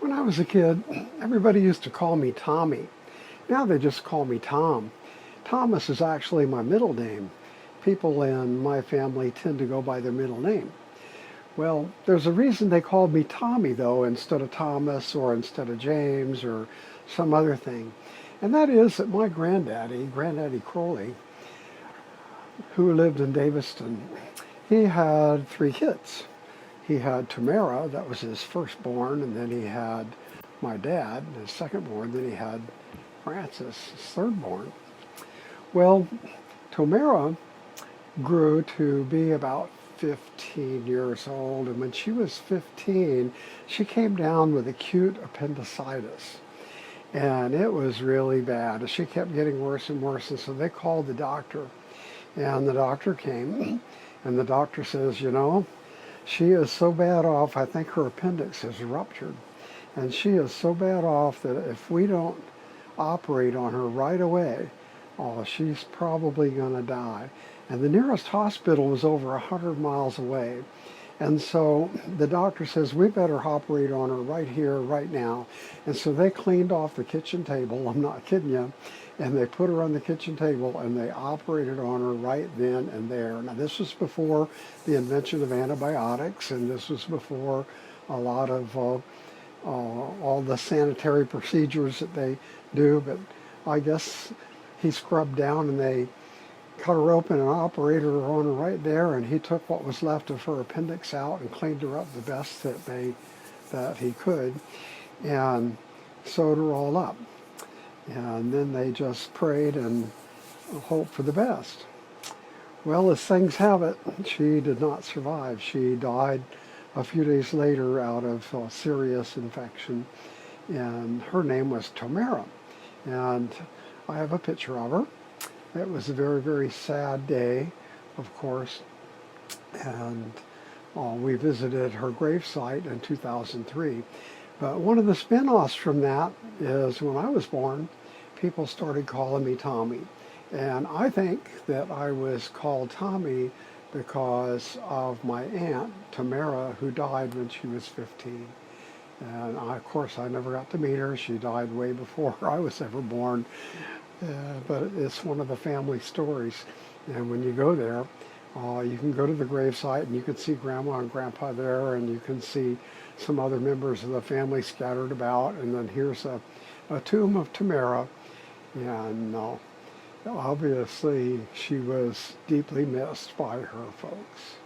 When I was a kid, everybody used to call me Tommy. Now they just call me Tom. Thomas is actually my middle name. People in my family tend to go by their middle name. Well, there's a reason they called me Tommy, though, instead of Thomas or instead of James or some other thing. And that is that my Granddaddy Crowley, who lived in Daviston, he had three kids. He had Tomerra, that was his firstborn, and then he had my dad, his secondborn, then he had Francis, his thirdborn. Well, Tomerra grew to be about 15 years old, and when she was 15, she came down with acute appendicitis. And it was really bad. She kept getting worse and worse, and so they called the doctor. And the doctor came, and the doctor says, you know, she is so bad off, I think her appendix is ruptured. And she is so bad off that if we don't operate on her right away, oh, she's probably going to die. And the nearest hospital was over 100 miles away. And so the doctor says, we better operate on her right here, right now. And so they cleaned off the kitchen table, I'm not kidding you, and they put her on the kitchen table and they operated on her right then and there. Now this was before the invention of antibiotics, and this was before a lot of all the sanitary procedures that they do, but I guess he scrubbed down and they cut her open and operated her on her right there, and he took what was left of her appendix out and cleaned her up the best that he could, and sewed her all up. And then they just prayed and hoped for the best. Well, as things have it, she did not survive. She died a few days later out of a serious infection, and her name was Tomerra. And I have a picture of her. It was a very, very sad day, of course, and we visited her gravesite in 2003. But one of the spin-offs from that is when I was born, people started calling me Tommy. And I think that I was called Tommy because of my aunt, Tomerra, who died when she was 15. And of course, I never got to meet her. She died way before I was ever born. But it's one of the family stories. And when you go there, you can go to the gravesite and you can see Grandma and Grandpa there, and you can see some other members of the family scattered about. And then here's a tomb of Tomerra. And obviously she was deeply missed by her folks.